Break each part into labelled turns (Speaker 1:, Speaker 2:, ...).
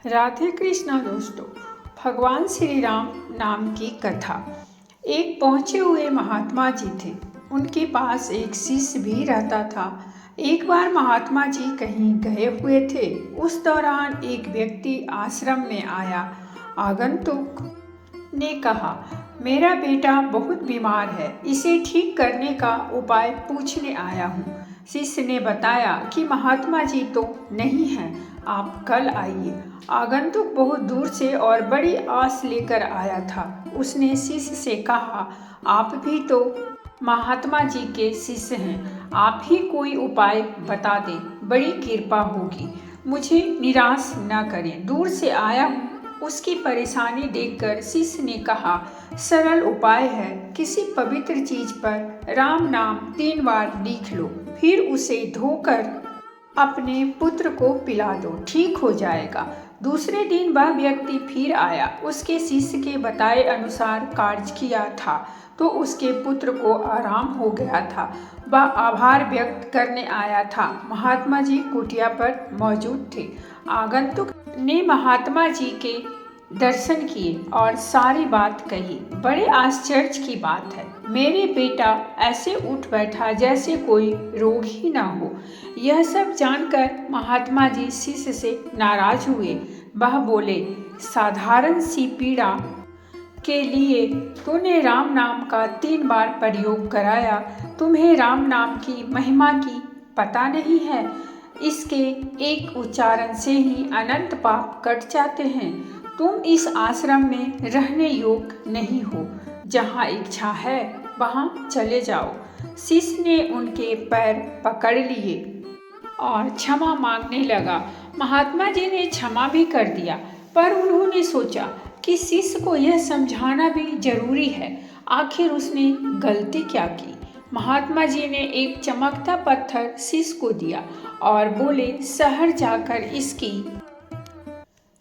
Speaker 1: राधे कृष्णा दोस्तों। भगवान श्री राम नाम की कथा। एक पहुँचे हुए महात्मा जी थे। उनके पास एक शिष्य भी रहता था। एक बार महात्मा जी कहीं गए हुए थे। उस दौरान एक व्यक्ति आश्रम में आया। आगंतुक ने कहा, मेरा बेटा बहुत बीमार है, इसे ठीक करने का उपाय पूछने आया हूँ। शिष्य ने बताया कि महात्मा जी तो नहीं हैं, आप कल आइए। आगंतुक बहुत दूर से और बड़ी आस लेकर आया था। उसने शिष्य से कहा, आप भी तो महात्मा जी के शिष्य हैं, आप ही कोई उपाय बता दें, बड़ी कृपा होगी। मुझे निराश न करें, दूर से आया हूँ। उसकी परेशानी देखकर शिष्य ने कहा, सरल उपाय है, किसी पवित्र चीज पर राम नाम 3 बार लिख लो, फिर उसे धोकर अपने पुत्र को पिला दो, ठीक हो जाएगा। दूसरे दिन वह व्यक्ति फिर आया। उसके शिष्य के बताए अनुसार कार्य किया था तो उसके पुत्र को आराम हो गया था। वह आभार व्यक्त करने आया था। महात्मा जी कुटिया पर मौजूद थे। आगंतुक ने महात्मा जी के दर्शन किए और सारी बात कही। बड़े आश्चर्य की बात है, मेरे बेटा ऐसे उठ बैठा जैसे कोई रोग ही ना हो। यह सब जानकर महात्मा जी शिष्य से नाराज हुए। वह बोले, साधारण सी पीड़ा के लिए तूने राम नाम का 3 बार प्रयोग कराया। तुम्हें राम नाम की महिमा की पता नहीं है। इसके एक उच्चारण से ही अनंत पाप कट जाते हैं। तुम इस आश्रम में रहने योग्य नहीं हो। जहाँ इच्छा है वहाँ चले जाओ। शिष्य ने उनके पैर पकड़ लिए और क्षमा मांगने लगा। महात्मा जी ने क्षमा भी कर दिया, पर उन्होंने सोचा कि शिष्य को यह समझाना भी जरूरी है, आखिर उसने गलती क्या की। महात्मा जी ने एक चमकता पत्थर शिष्य को दिया और बोले, शहर जाकर इसकी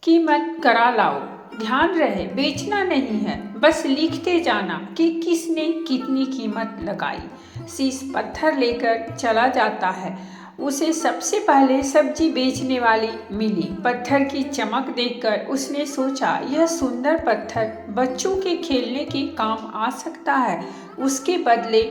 Speaker 1: कीमत करा लाओ। ध्यान रहे, बेचना नहीं है, बस लिखते जाना कि किसने कितनी कीमत लगाई। शिष्य पत्थर लेकर चला जाता है। उसे सबसे पहले सब्जी बेचने वाली मिली। पत्थर की चमक देखकर उसने सोचा, यह सुंदर पत्थर बच्चों के खेलने के काम आ सकता है। उसके बदले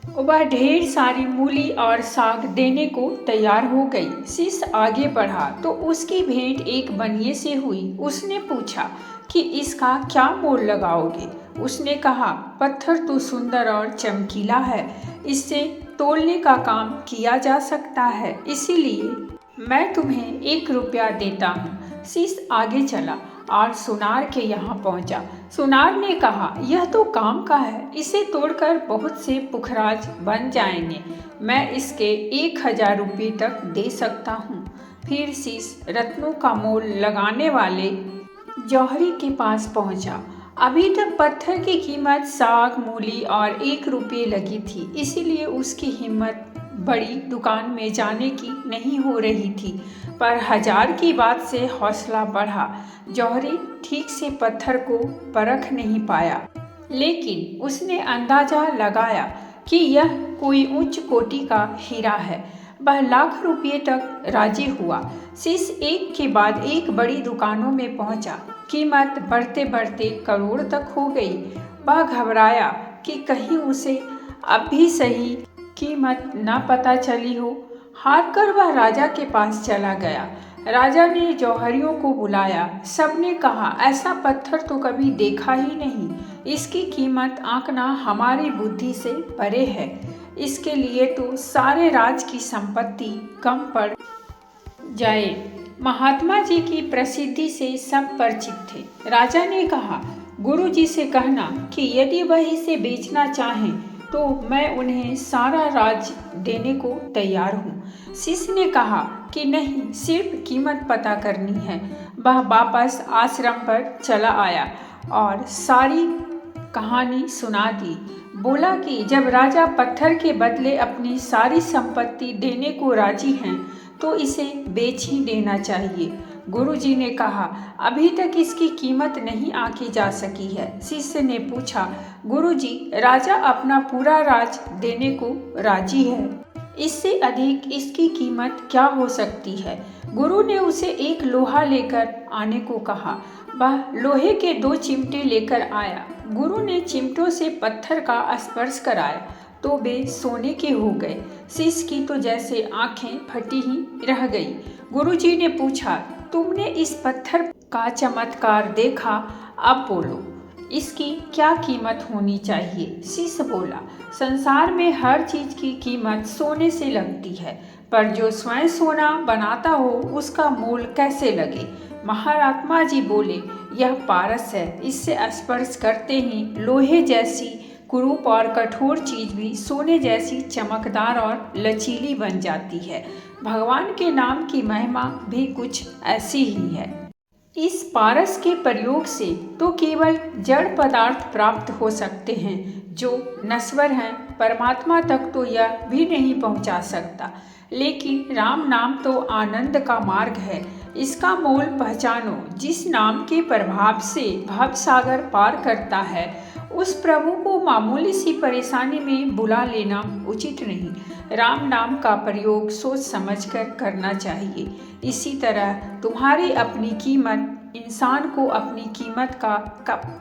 Speaker 1: वह ढेर सारी मूली और साग देने को तैयार हो गई। शिष्य आगे बढ़ा तो उसकी भेंट एक बनिए से हुई। उसने पूछा कि इसका क्या मोल लगाओगे। उसने कहा, पत्थर तो सुंदर और चमकीला है, इससे तोलने का काम किया जा सकता है, इसीलिए मैं तुम्हें 1 रुपया देता हूँ। शिष्य आगे चला और सुनार के यहाँ पहुँचा। सुनार ने कहा, यह तो काम का है, इसे तोड़कर बहुत से पुखराज बन जाएंगे। मैं इसके 1000 रुपये तक दे सकता हूँ। फिर शिष्य रत्नों का मोल लगाने वाले जौहरी के पास पहुँचा। अभी तक पत्थर की कीमत साग, मूली और 1 रुपये लगी थी, इसीलिए उसकी हिम्मत बड़ी दुकान में जाने की नहीं हो रही थी। पर 1000 की बात से हौसला बढ़ा। जौहरी ठीक से पत्थर को परख नहीं पाया, लेकिन उसने अंदाजा लगाया कि यह कोई उच्च कोटि का हीरा है। वह लाख रुपये तक राजी हुआ। शिष्य एक के बाद एक बड़ी दुकानों में पहुंचा। कीमत बढ़ते बढ़ते करोड़ तक हो गई। वह घबराया कि कहीं उसे अब भी सही कीमत न पता चली हो। हार कर वह राजा के पास चला गया। राजा ने जौहरियों को बुलाया। सबने कहा, ऐसा पत्थर तो कभी देखा ही नहीं। इसकी कीमत आंकना हमारी बुद्धि से परे है। इसके लिए तो सारे राज की संपत्ति कम पड़ जाए। महात्मा जी की प्रसिद्धि से सब परिचित थे। राजा ने कहा, गुरु जी से कहना कि यदि वह इसे बेचना चाहें तो मैं उन्हें सारा राज देने को तैयार हूँ। शिष्य ने कहा कि नहीं, सिर्फ कीमत पता करनी है। वह वापस आश्रम पर चला आया और सारी कहानी सुना दी। बोला कि जब राजा पत्थर के बदले अपनी सारी संपत्ति देने को राजी हैं तो इसे बेच ही देना चाहिए। गुरुजी ने कहा, अभी तक इसकी कीमत नहीं आंकी जा सकी है। शिष्य ने पूछा, गुरुजी, राजा अपना पूरा राज देने को राजी है, इससे अधिक इसकी कीमत क्या हो सकती है। गुरु ने उसे एक लोहा लेकर आने को कहा। वह लोहे के 2 चिमटे लेकर आया। गुरु ने चिमटों से पत्थर का स्पर्श कराया तो वे सोने के हो गए। शिष्य की तो जैसे आंखें फटी ही रह गई। गुरुजी ने पूछा, तुमने इस पत्थर का चमत्कार देखा, अब बोलो इसकी क्या कीमत होनी चाहिए। शिष्य बोला, संसार में हर चीज की कीमत सोने से लगती है, पर जो स्वयं सोना बनाता हो उसका मोल कैसे लगे। महात्मा जी बोले, यह पारस है, इससे स्पर्श करते ही लोहे जैसी कुरूप और कठोर चीज भी सोने जैसी चमकदार और लचीली बन जाती है। भगवान के नाम की महिमा भी कुछ ऐसी ही है। इस पारस के प्रयोग से तो केवल जड़ पदार्थ प्राप्त हो सकते हैं जो नश्वर हैं, परमात्मा तक तो यह भी नहीं पहुंचा सकता। लेकिन राम नाम तो आनंद का मार्ग है, इसका मोल पहचानो। जिस नाम के प्रभाव से भव सागर पार करता है, उस प्रभु को मामूली सी परेशानी में बुला लेना उचित नहीं। राम नाम का प्रयोग सोच समझकर करना चाहिए। इसी तरह तुम्हारी अपनी कीमत, इंसान को अपनी कीमत का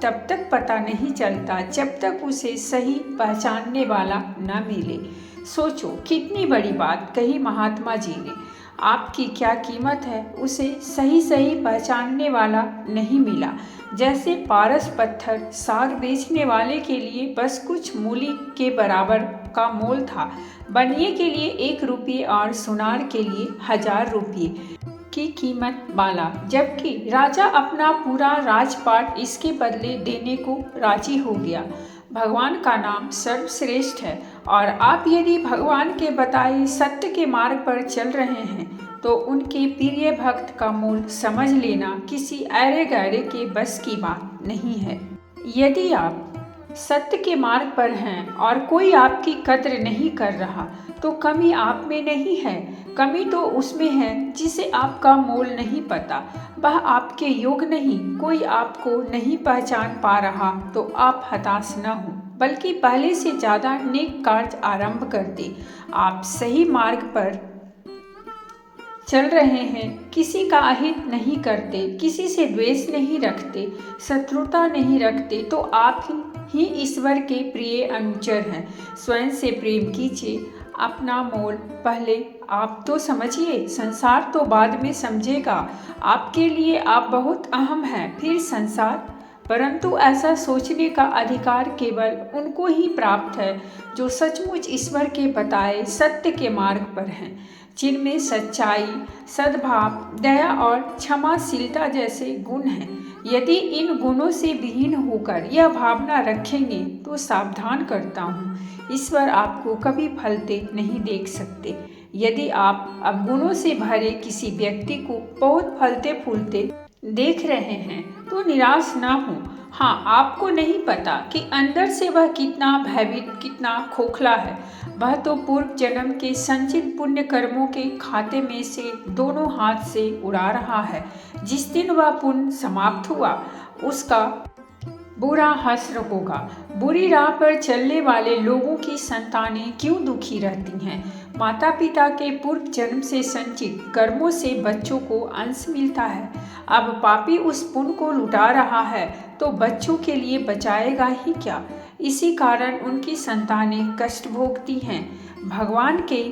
Speaker 1: तब तक पता नहीं चलता जब तक उसे सही पहचानने वाला न मिले। सोचो कितनी बड़ी बात कही महात्मा जी ने। आपकी क्या कीमत है उसे सही पहचानने वाला नहीं मिला। जैसे पारस पत्थर साग बेचने वाले के लिए बस कुछ मूली के बराबर का मोल था, बनिए के लिए 1 रुपये और सुनार के लिए 1000 रुपये की कीमत वाला, जबकि राजा अपना पूरा राजपाट इसके बदले देने को राजी हो गया। भगवान का नाम सर्वश्रेष्ठ है और आप यदि भगवान के बताए सत्य के मार्ग पर चल रहे हैं तो उनके प्रिय भक्त का मूल समझ लेना किसी ऐरे गैरे के बस की बात नहीं है। यदि आप सत्य के मार्ग पर हैं और कोई आपकी कद्र नहीं कर रहा तो कमी आप में नहीं है, कमी तो उसमें है जिसे आपका मोल नहीं पता। वह आपके योग नहीं, कोई आपको नहीं पहचान पा रहा तो आप हताश न हो, बल्कि पहले से ज़्यादा नेक कार्य आरंभ कर दें। आप सही मार्ग पर चल रहे हैं, किसी का अहित नहीं करते, किसी से द्वेष नहीं रखते, शत्रुता नहीं रखते तो आप ही ईश्वर के प्रिय अनुचर हैं। स्वयं से प्रेम कीजिए, अपना मोल पहले आप तो समझिए, संसार तो बाद में समझेगा। आपके लिए आप बहुत अहम हैं, फिर संसार। परंतु ऐसा सोचने का अधिकार केवल उनको ही प्राप्त है जो सचमुच ईश्वर के बताए सत्य के मार्ग पर हैं, जिनमें सच्चाई, सद्भाव, दया और क्षमाशीलता जैसे गुण हैं। यदि इन गुणों से विहीन होकर यह भावना रखेंगे तो सावधान करता हूँ, ईश्वर आपको कभी फलते नहीं देख सकते। यदि आप अवगुणों से भरे किसी व्यक्ति को बहुत फलते फूलते देख रहे हैं तो निराश ना हो। हाँ, आपको नहीं पता कि अंदर से वह कितना भयभीत, कितना खोखला है। वह तो पूर्व जन्म के संचित पुण्य कर्मों के खाते में से दोनों हाथ से उड़ा रहा है। जिस दिन वह पुण्य समाप्त हुआ उसका बुरा हश्र होगा। बुरी राह पर चलने वाले लोगों की संतानें क्यों दुखी रहती हैं? माता पिता के पूर्व जन्म से संचित कर्मों से बच्चों को अंश मिलता है। अब पापी उस पुण्य को लुटा रहा है तो बच्चों के लिए बचाएगा ही क्या? इसी कारण उनकी संतानें कष्ट भोगती हैं। भगवान के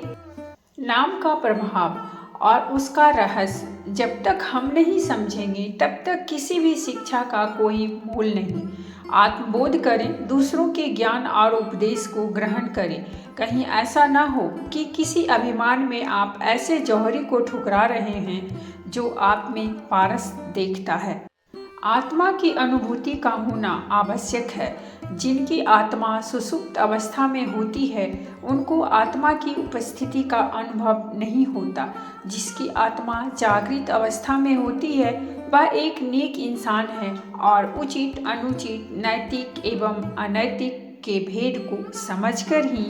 Speaker 1: नाम का प्रभाव और उसका रहस्य जब तक हम नहीं समझेंगे तब तक किसी भी शिक्षा का कोई मोल नहीं। आत्मबोध करें, दूसरों के ज्ञान और उपदेश को ग्रहण करें। कहीं ऐसा ना हो कि किसी अभिमान में आप ऐसे जौहरी को ठुकरा रहे हैं जो आप में पारस देखता है। आत्मा की अनुभूति का होना आवश्यक है। जिनकी आत्मा सुसुप्त अवस्था में होती है उनको आत्मा की उपस्थिति का अनुभव नहीं होता। जिसकी आत्मा जागृत अवस्था में होती है वह एक नेक इंसान है और उचित, अनुचित, नैतिक एवं अनैतिक के भेद को समझकर ही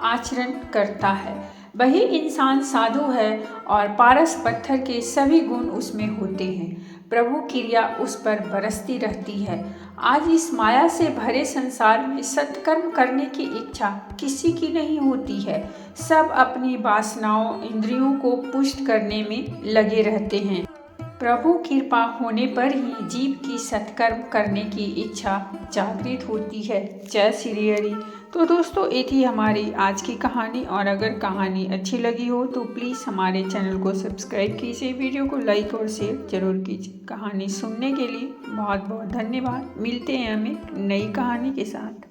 Speaker 1: आचरण करता है। वही इंसान साधु है और पारस पत्थर के सभी गुण उसमें होते हैं। प्रभु क्रिया उस पर बरसती रहती है। आज इस माया से भरे संसार में सत्कर्म करने की इच्छा किसी की नहीं होती है। सब अपनी वासनाओं इंद्रियों को पुष्ट करने में लगे रहते हैं। प्रभु कृपा होने पर ही जीव की सत्कर्म करने की इच्छा जागृत होती है। जय श्री हरि। तो दोस्तों, ये थी हमारी आज की कहानी, और अगर कहानी अच्छी लगी हो तो प्लीज़ हमारे चैनल को सब्सक्राइब कीजिए, वीडियो को लाइक और शेयर जरूर कीजिए। कहानी सुनने के लिए बहुत बहुत धन्यवाद। मिलते हैं हम एक नई कहानी के साथ।